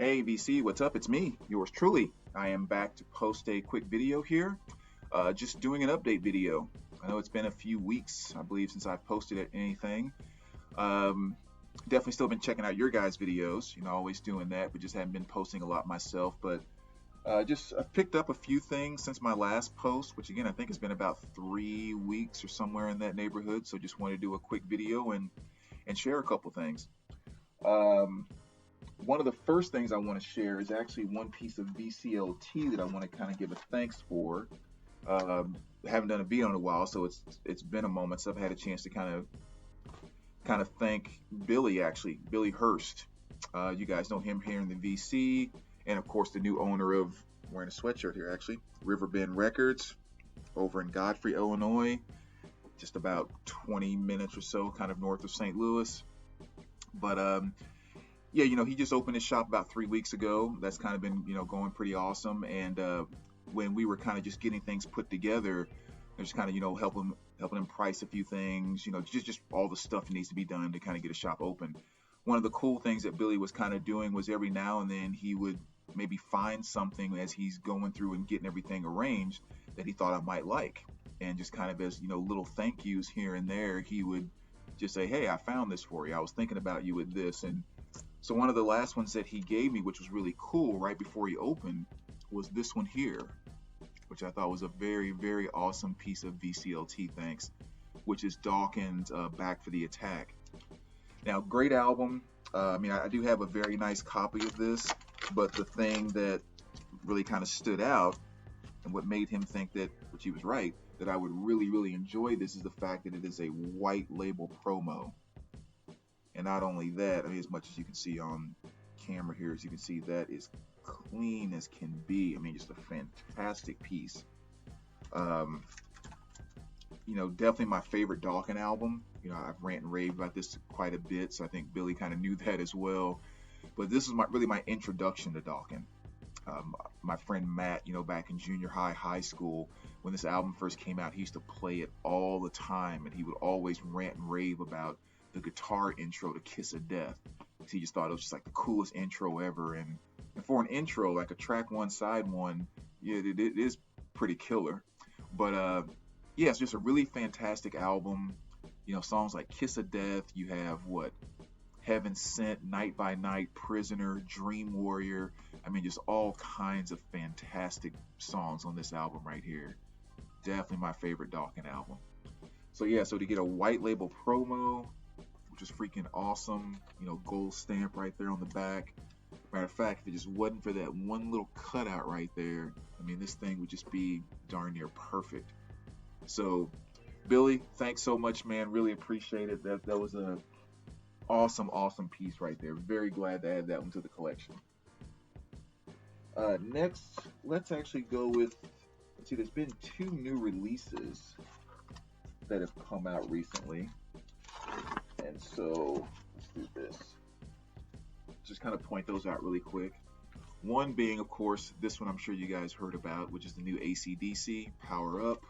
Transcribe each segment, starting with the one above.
Hey VC, what's up? It's me, yours truly. I am back to post a quick video here. Just doing an update video. I know it's been a few weeks, I believe, since I've posted anything. Um, Definitely still been checking out your guys' videos. Always doing that, but just haven't been posting a lot myself. But just I've picked up a few things since my last post, which again I think has been about 3 weeks or somewhere in that neighborhood. So just wanted to do a quick video and share a couple things. Um, One of the first things I want to share is actually one piece of VCLT that I want to kind of give a thanks for. Haven't done a beat in a while, so it's been a moment, so I've had a chance to kind of thank Billy, actually, Billy Hurst. You guys know him here in the VC, and of course the new owner of, wearing a sweatshirt here actually, Riverbend Records over in Godfrey, Illinois, just about 20 minutes or so, kind of north of St. Louis. But yeah, he just opened his shop about 3 weeks ago. That's kind of been, going pretty awesome. And when we were kind of just getting things put together, just kind of, helping him price a few things, just all the stuff that needs to be done to kind of get a shop open. One of the cool things that Billy was kind of doing was every now and then he would maybe find something as he's going through and getting everything arranged that he thought I might like. And just kind of as, little thank yous here and there, he would just say, hey, I found this for you. I was thinking about you with this. And so one of the last ones that he gave me, which was really cool right before he opened, was this one here, which I thought was a very, very awesome piece of VCLT, thanks, which is Dawkins' Back for the Attack. Now, great album. I do have a very nice copy of this, but the thing that really kind of stood out and what made him think that, which he was right, that I would really, really enjoy this is the fact that it is a white label promo. And not only that, as much as you can see on camera here, as you can see, that is clean as can be. Just a fantastic piece. Definitely my favorite Dawkins album. I've rant and raved about this quite a bit, so I think Billy kind of knew that as well. But this is really my introduction to Dawkins. My friend Matt, back in junior high school, when this album first came out, he used to play it all the time, and he would always rant and rave about the guitar intro to Kiss of Death. He just thought it was just like the coolest intro ever. And for an intro, like a track one, side one, yeah, it is pretty killer. But yeah, it's just a really fantastic album. Songs like Kiss of Death, you have Heaven Sent, Night by Night, Prisoner, Dream Warrior. Just all kinds of fantastic songs on this album right here. Definitely my favorite Dawkins album. So yeah, so to get a white label promo, which is freaking awesome, gold stamp right there on the back. Matter of fact, if it just wasn't for that one little cutout right there, this thing would just be darn near perfect. So, Billy, thanks so much, man. Really appreciate it. That was a awesome piece right there. Very glad to add that one to the collection. Next, let's actually go with, let's see, there's been 2 new releases that have come out recently. And so, let's do this. Just kind of point those out really quick. One being, of course, this one I'm sure you guys heard about, which is the new AC/DC, Power Up.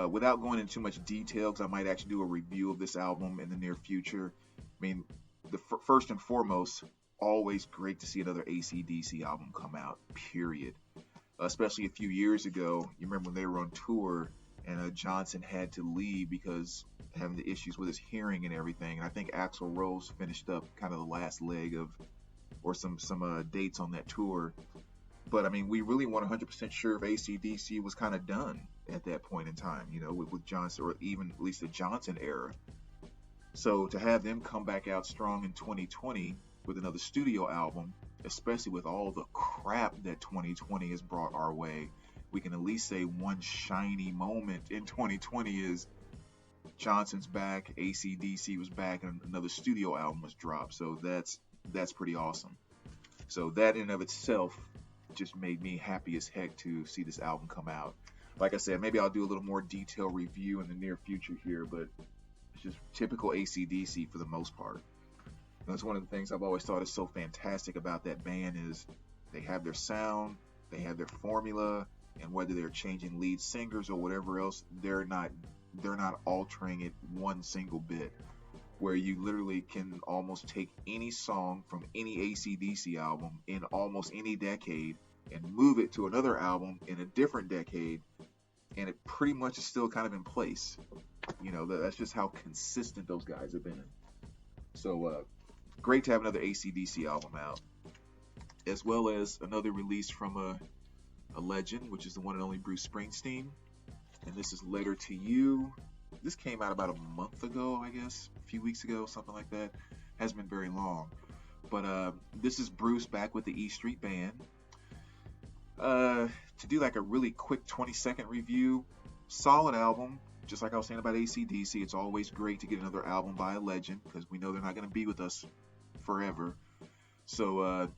Without going into too much detail, because I might actually do a review of this album in the near future. The first and foremost, always great to see another AC/DC album come out, period. Especially a few years ago, you remember when they were on tour, and Johnson had to leave because having the issues with his hearing and everything. And I think Axl Rose finished up kind of the last leg of, or some dates on that tour. But we really weren't 100% sure if AC/DC was kind of done at that point in time, with Johnson, or even at least the Johnson era. So to have them come back out strong in 2020 with another studio album, especially with all the crap that 2020 has brought our way, we can at least say one shiny moment in 2020 is Johnson's back, AC/DC was back, and another studio album was dropped. So that's pretty awesome. So that in and of itself just made me happy as heck to see this album come out. Like I said, maybe I'll do a little more detailed review in the near future here, but it's just typical AC/DC for the most part. That's one of the things I've always thought is so fantastic about that band is they have their sound, they have their formula, and whether they're changing lead singers or whatever else, they're not altering it one single bit. where you literally can almost take any song from any AC/DC album in almost any decade and move it to another album in a different decade, and it pretty much is still kind of in place. That's just how consistent those guys have been. So great to have another AC/DC album out, as well as another release from a legend, which is the one and only Bruce Springsteen. And this is Letter to You. This came out about a month ago, I guess, a few weeks ago, something like that. Hasn't been very long. But this is Bruce back with the E Street Band. To do like a really quick 20-second review, solid album. Just like I was saying about AC/DC, it's always great to get another album by a legend, because we know they're not going to be with us forever. So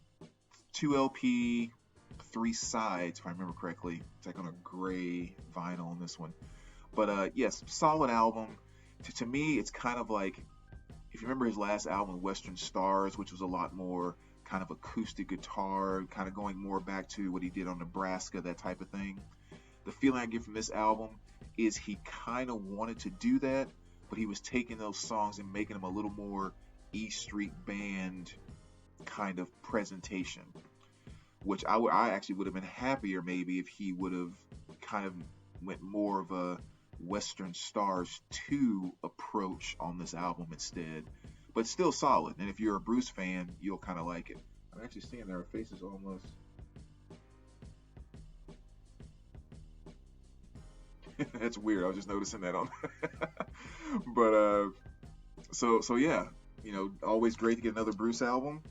2 LP, 3 sides, if I remember correctly. It's like on a gray vinyl on this one. But yes, solid album. To me, it's kind of like, if you remember his last album, Western Stars, which was a lot more kind of acoustic guitar, kind of going more back to what he did on Nebraska, that type of thing. The feeling I get from this album is he kind of wanted to do that, but he was taking those songs and making them a little more E Street Band kind of presentation, which I actually would have been happier maybe if he would have kind of went more of a Western Stars 2 approach on this album instead. But still solid, and if you're a Bruce fan, you'll kind of like it. I'm actually seeing their faces almost. That's weird. I was just noticing that on. But so yeah, always great to get another Bruce album,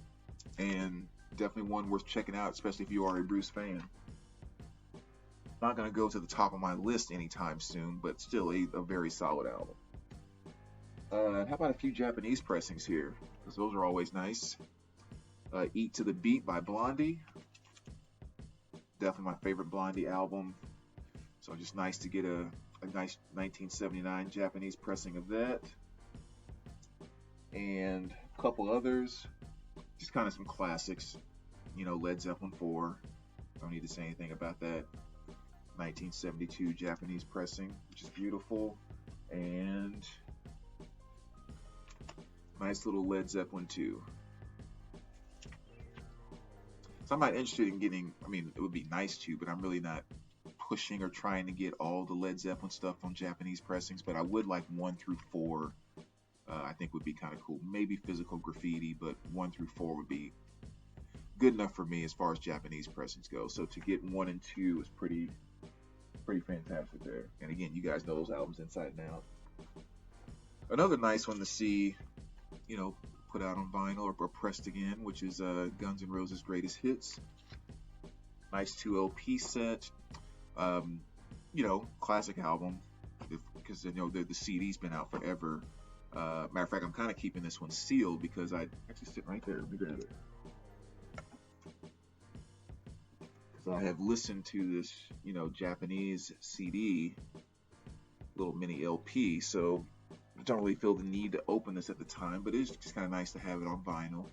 and definitely one worth checking out, especially if you are a Bruce fan. Not gonna go to the top of my list anytime soon, but still a very solid album. How about a few Japanese pressings here? Because those are always nice. Eat to the Beat by Blondie. Definitely my favorite Blondie album. So just nice to get a nice 1979 Japanese pressing of that. And a couple others. Just kind of some classics. Led Zeppelin 4. Don't need to say anything about that. 1972 Japanese pressing, which is beautiful. And nice little Led Zeppelin 2. So I'm not interested in getting, it would be nice to, but I'm really not pushing or trying to get all the Led Zeppelin stuff on Japanese pressings, but I would like 1 through 4. I think would be kind of cool. Maybe Physical Graffiti, but 1 through 4 would be good enough for me as far as Japanese pressings go. So to get 1 and 2 is pretty fantastic there. And again, you guys know those albums inside and out. Another nice one to see, put out on vinyl or pressed again, which is Guns N' Roses' Greatest Hits. Nice 2 LP set. Classic album, because the CD's been out forever. Matter of fact, I'm kind of keeping this one sealed because I actually sit right there. Let me grab it. So I have listened to this, Japanese CD, little mini LP. So I don't really feel the need to open this at the time, but it's just kind of nice to have it on vinyl.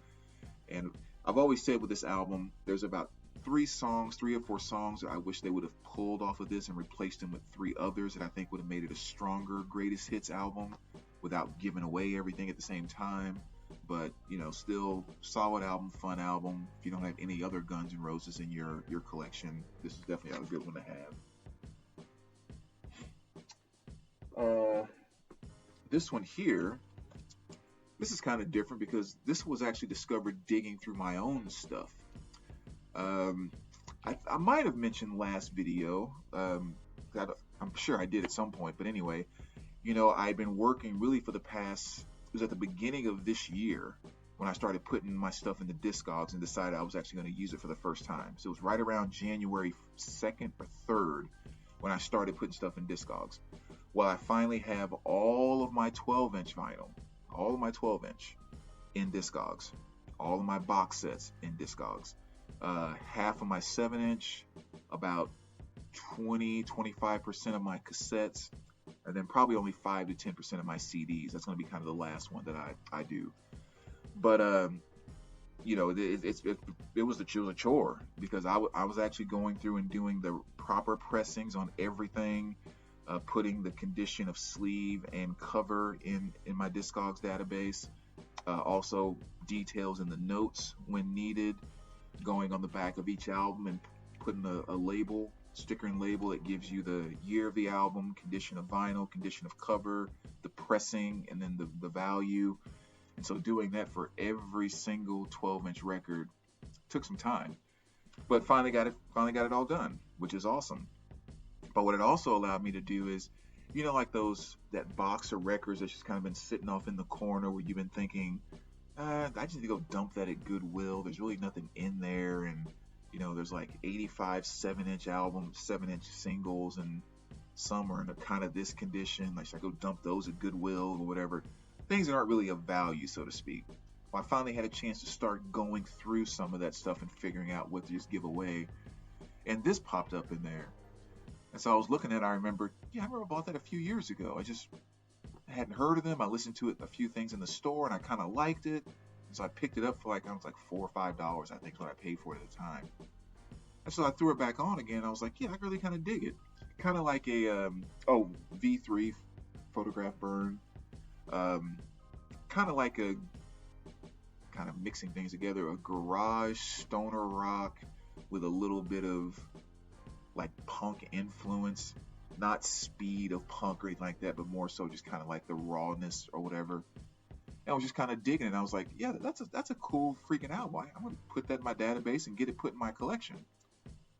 And I've always said with this album, there's about 3 or 4 songs that I wish they would have pulled off of this and replaced them with 3 others that I think would have made it a stronger greatest hits album without giving away everything at the same time. But still solid album, fun album. If you don't have any other Guns N' Roses in your collection, this is definitely a good one to have. This one here, this is kind of different because this was actually discovered digging through my own stuff. I might have mentioned last video, I'm sure I did at some point, but anyway, I've been working really for the past, it was at the beginning of this year when I started putting my stuff into Discogs and decided I was actually going to use it for the first time. So it was right around January 2nd or 3rd when I started putting stuff in Discogs. Well, I finally have all of my 12-inch vinyl, all of my 12-inch in Discogs, all of my box sets in Discogs, half of my 7-inch, about 20-25% of my cassettes, and then probably only 5 to 10% of my CDs. That's going to be kind of the last one that I do. But it was a chore because I was actually going through and doing the proper pressings on everything. putting the condition of sleeve and cover in my Discogs database. Also details in the notes when needed, going on the back of each album and putting a label, sticker and label that gives you the year of the album, condition of vinyl, condition of cover, the pressing, and then the value. And so doing that for every single 12-inch record took some time, but finally got it all done, which is awesome. But what it also allowed me to do is, like that box of records that's just kind of been sitting off in the corner where you've been thinking, I just need to go dump that at Goodwill. There's really nothing in there, and there's like 85 7-inch albums, 7-inch singles, and some are in a kind of this condition. Like, should I go dump those at Goodwill or whatever? Things that aren't really of value, so to speak. Well, I finally had a chance to start going through some of that stuff and figuring out what to just give away, and this popped up in there. And so I was looking at it, I remember I bought that a few years ago. I hadn't heard of them. I listened to it, a few things in the store, and I kind of liked it. And so I picked it up for like $4 or $5, I think, what I paid for it at the time. And so I threw it back on again. I was like, I really kind of dig it. Kind of like a V3 photograph burn. Kind of like mixing things together, a garage stoner rock with a little bit of like punk influence, not speed of punk or anything like that, but more so just kind of like the rawness or whatever. And I was just kind of digging it. I was like, that's a cool freaking album. I'm gonna put that in my database and get it put in my collection.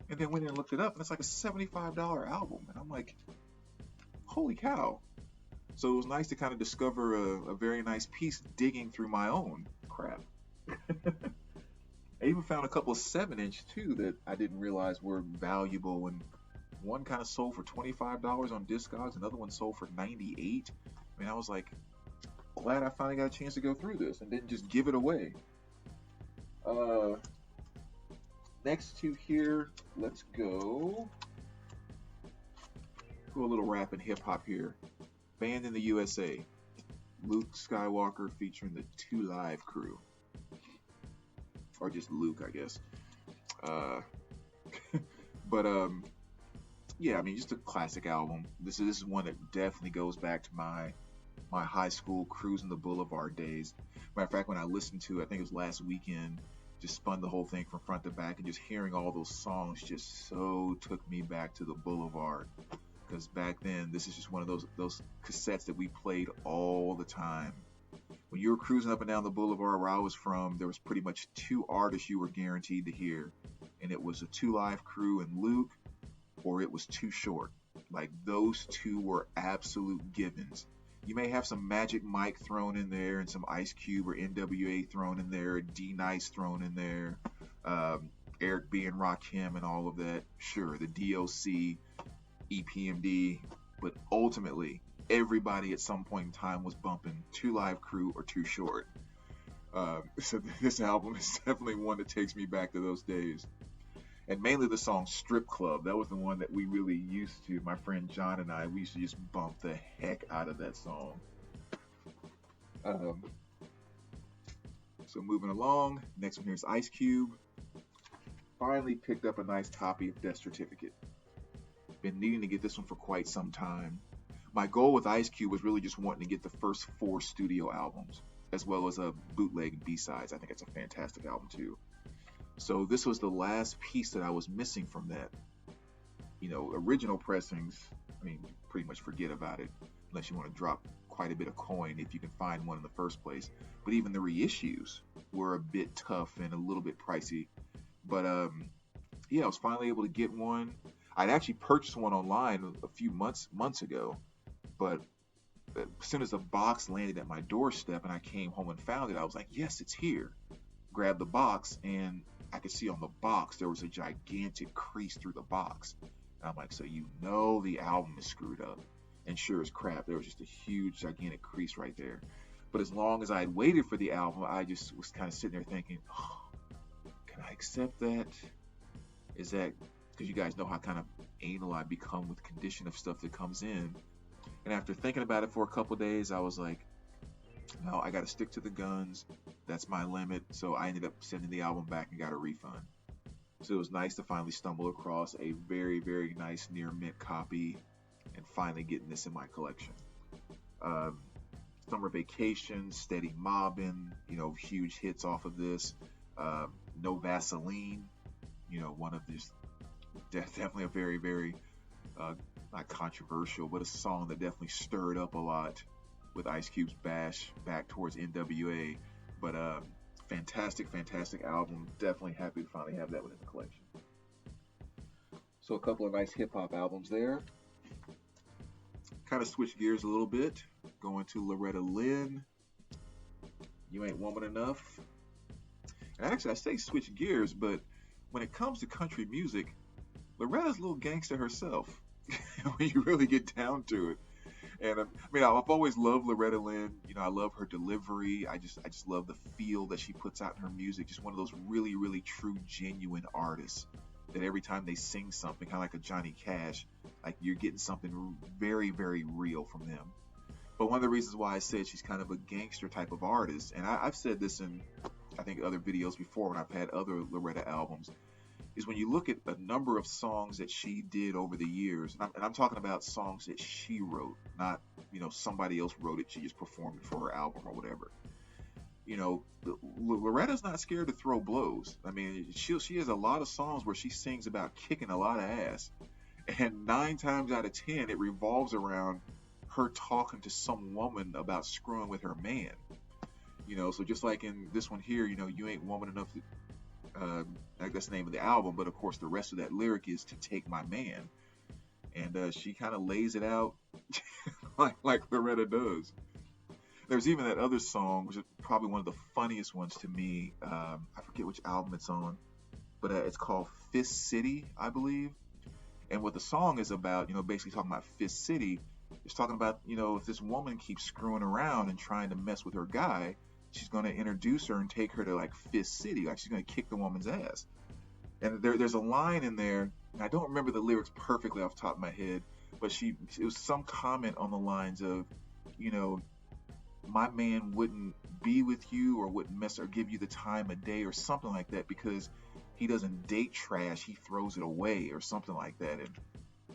And then went in and looked it up, and it's like a $75 album, and I'm like, holy cow. So it was nice to kind of discover a very nice piece digging through my own crap. I even found a couple of 7-inch too that I didn't realize were valuable, and one kind of sold for $25 on Discogs, another one sold for $98. I mean, I was like, glad I finally got a chance to go through this and didn't just give it away. Next to here, let's go a little rap and hip hop here. Banned in the USA, Luke Skywalker featuring the 2 Live Crew. Or just Luke, I guess. But just a classic album. This is one that definitely goes back to my high school cruising the boulevard days. Matter of fact, when I listened to it, I think it was last weekend, just spun the whole thing from front to back, and just hearing all those songs just so took me back to the boulevard. Because back then, this is just one of those cassettes that we played all the time. When you were cruising up and down the boulevard where I was from, there was pretty much 2 artists you were guaranteed to hear. And it was a 2 Live Crew and Luke, or it was Too Short. Like, those two were absolute givens. You may have some Magic Mike thrown in there, and some Ice Cube or NWA thrown in there, D Nice thrown in there, Eric B. and Rakim and all of that. Sure, the DOC, EPMD, but ultimately, everybody at some point in time was bumping 2 Live Crew or Too Short. So this album is definitely one that takes me back to those days. And mainly the song Strip Club. That was the one that we really used to. My friend John and I, we used to just bump the heck out of that song. So moving along, next one here is Ice Cube. Finally picked up a nice copy of Death Certificate. Been needing to get this one for quite some time. My goal with Ice Cube was really just wanting to get the first 4 studio albums, as well as a bootleg and B-sides. I think it's a fantastic album too. So this was the last piece that I was missing from that. Original pressings, pretty much forget about it, unless you want to drop quite a bit of coin if you can find one in the first place. But even the reissues were a bit tough and a little bit pricey. But I was finally able to get one. I'd actually purchased one online a few months ago, but as soon as the box landed at my doorstep and I came home and found it, I was like, yes, it's here. Grabbed the box, and I could see on the box there was a gigantic crease through the box. And I'm like, so the album is screwed up. And sure as crap, there was just a huge, gigantic crease right there. But as long as I had waited for the album, I just was kind of sitting there thinking, can I accept that? Is that, because you guys know how kind of anal I become with condition of stuff that comes in. And after thinking about it for a couple days, I was like, no, I got to stick to the guns. That's my limit. So I ended up sending the album back and got a refund. So it was nice to finally stumble across a very, very nice near mint copy. and finally getting this in my collection. Um, Summer Vacation, Steady Mobbin', huge hits off of this. No Vaseline, one of these, definitely a very, very, not controversial, but a song that definitely stirred up a lot with Ice Cube's bash back towards NWA. But fantastic, fantastic album. Definitely happy to finally have that one in the collection. So a couple of nice hip hop albums there. Kind of switch gears a little bit, going to Loretta Lynn, You Ain't Woman Enough. And actually, I say switch gears, but when it comes to country music, Loretta's a little gangster herself when you really get down to it. And I've always loved Loretta Lynn. I love her delivery. I just love the feel that she puts out in her music. Just one of those really, really true, genuine artists that every time they sing something, kind of like a Johnny Cash, like you're getting something very, very real from them. But one of the reasons why I said she's kind of a gangster type of artist, and I've said this in, I think, other videos before when I've had other Loretta albums, is when you look at a number of songs that she did over the years, and I'm talking about songs that she wrote, not, somebody else wrote it, she just performed it for her album or whatever. Loretta's not scared to throw blows. She has a lot of songs where she sings about kicking a lot of ass, and 9 times out of 10 it revolves around her talking to some woman about screwing with her man. So just like in this one here, You Ain't Woman Enough, that's the name of the album, but of course the rest of that lyric is to take my man, and she kind of lays it out like Loretta does. There's even that other song, which is probably one of the funniest ones to me. I forget which album it's on, but it's called Fist City, I believe. And what the song is about, basically talking about Fist City, it's talking about, if this woman keeps screwing around and trying to mess with her guy, she's going to introduce her and take her to like Fist City, like she's going to kick the woman's ass. And there's a line in there, and I don't remember the lyrics perfectly off the top of my head, but it was some comment on the lines of, my man wouldn't be with you or wouldn't mess or give you the time of day or something like that because he doesn't date trash, he throws it away or something like that.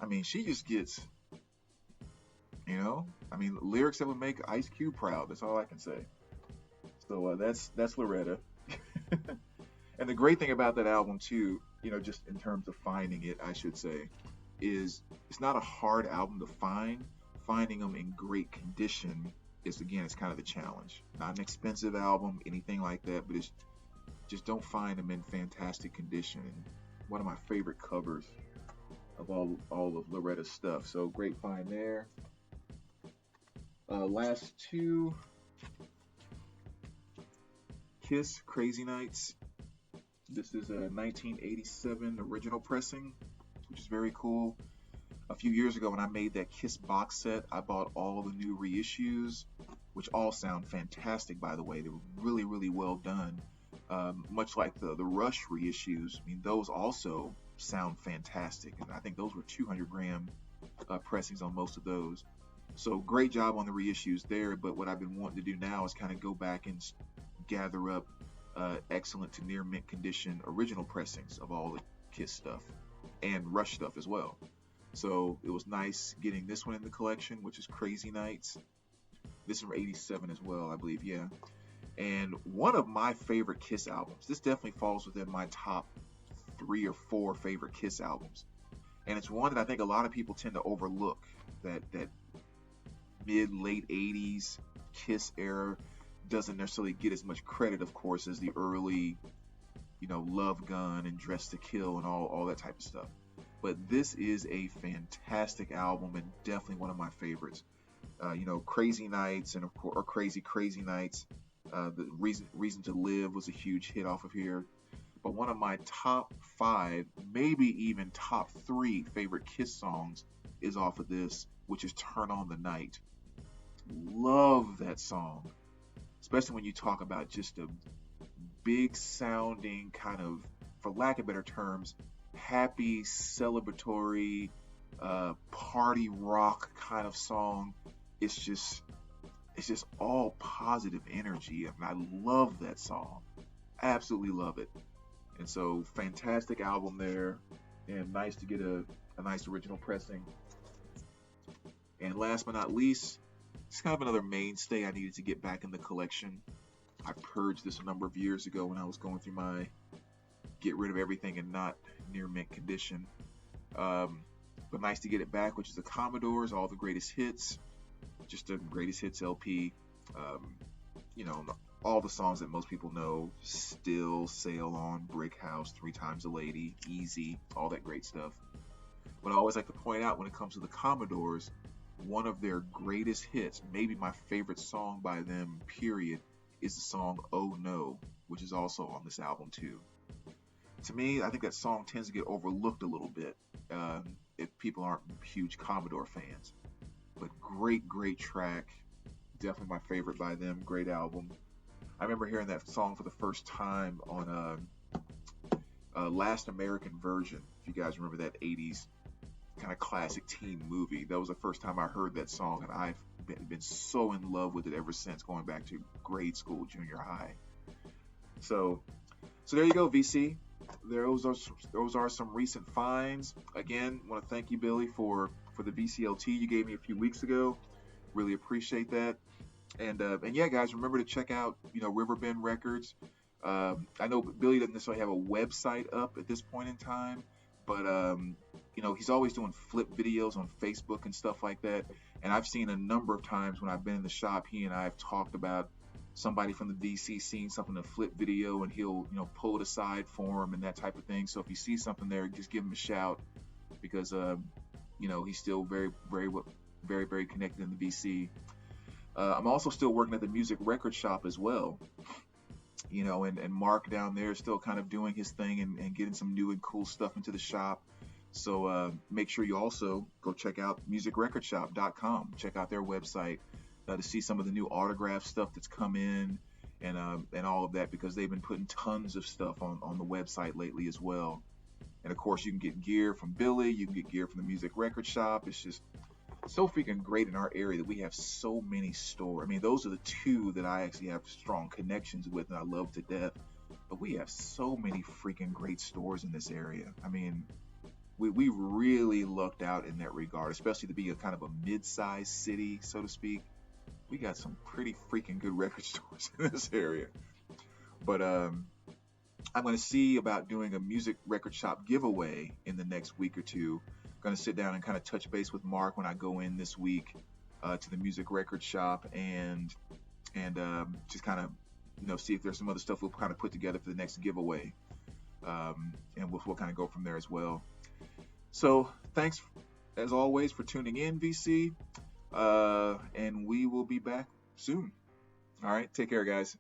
And she just gets, lyrics that would make Ice Cube proud. That's all I can say. So that's Loretta. And the great thing about that album too, just in terms of finding it, I should say, is it's not a hard album to find. Finding them in great condition is, again, it's kind of the challenge. Not an expensive album, anything like that, but it's just don't find them in fantastic condition. And one of my favorite covers of all of Loretta's stuff. So great find there. Last two, Kiss Crazy Nights. This is a 1987 original pressing, which is very cool. A few years ago when I made that Kiss box set, I bought all of the new reissues, which all sound fantastic, by the way. They were really, really well done. Much like the Rush reissues, those also sound fantastic. And I think those were 200 gram pressings on most of those. So great job on the reissues there. But what I've been wanting to do now is kind of go back and gather up excellent to near mint condition original pressings of all the Kiss stuff and Rush stuff as well. So it was nice getting this one in the collection, which is Crazy Nights. This is from 87 as well, I believe, yeah. And one of my favorite Kiss albums. This definitely falls within my top 3 or 4 favorite Kiss albums. And it's one that I think a lot of people tend to overlook. That mid-late 80s Kiss era doesn't necessarily get as much credit, of course, as the early, Love Gun and Dress to Kill and all that type of stuff. But this is a fantastic album and definitely one of my favorites. Crazy Nights and of course, or Crazy Nights. The Reason to Live was a huge hit off of here. But one of my top 5, maybe even top 3 favorite Kiss songs is off of this, which is Turn on the Night. Love that song, especially when you talk about just a big sounding kind of, for lack of better terms, happy, celebratory, party rock kind of song. It's just all positive energy, and I love that song. Absolutely love it. And so, fantastic album there, and nice to get a nice original pressing. And last but not least, it's kind of another mainstay I needed to get back in the collection. I purged this a number of years ago when I was going through my get rid of everything in not near mint condition. But nice to get it back, which is the Commodores, all the greatest hits, just a greatest hits LP. Um, you know, all the songs that most people know: Still, Sail On, Brick House, Three Times a Lady, Easy, all that great stuff. But I always like to point out, when it comes to the Commodores, one of their greatest hits, maybe my favorite song by them, period, is the song Oh No, which is also on this album too. To me, I think that song tends to get overlooked a little bit if people aren't huge Commodore fans. But great track. Definitely my favorite by them. Great album. I remember hearing that song for the first time on Last American Version. If you guys remember that 80s kind of classic teen movie. That was the first time I heard that song, and I've been so in love with it ever since, going back to grade school, junior high. So there you go, VC. Those are some recent finds. Again, want to thank you, Billy, for the VCLT you gave me a few weeks ago. Really appreciate that. And yeah, guys, remember to check out Riverbend Records. I know Billy doesn't necessarily have a website up at this point in time, but he's always doing flip videos on Facebook and stuff like that. And I've seen a number of times when I've been in the shop, he and I have talked about somebody from the VC seeing something in a flip video, and he'll pull it aside for him and that type of thing. So if you see something there, just give him a shout, because he's still very connected in the VC. I'm also still working at the music record shop as well. And Mark down there is still kind of doing his thing and getting some new and cool stuff into the shop. So make sure you also go check out musicrecordshop.com. Check out their website to see some of the new autograph stuff that's come in, and all of that, because they've been putting tons of stuff on the website lately as well. And of course, you can get gear from Billy, you can get gear from the Music Record Shop. It's just so freaking great in our area that we have so many stores. I mean, those are the two that I actually have strong connections with and I love to death. But we have so many freaking great stores in this area. I mean, we really lucked out in that regard, especially to be a kind of a mid-sized city, so to speak. We got some pretty freaking good record stores in this area. But I'm going to see about doing a music record shop giveaway in the next week or two. Going to sit down and kind of touch base with Mark when I go in this week to the music record shop, and just kind of see if there's some other stuff we'll kind of put together for the next giveaway, and we'll kind of go from there as well. So thanks as always for tuning in, VC, and we will be back soon. All right, take care, guys.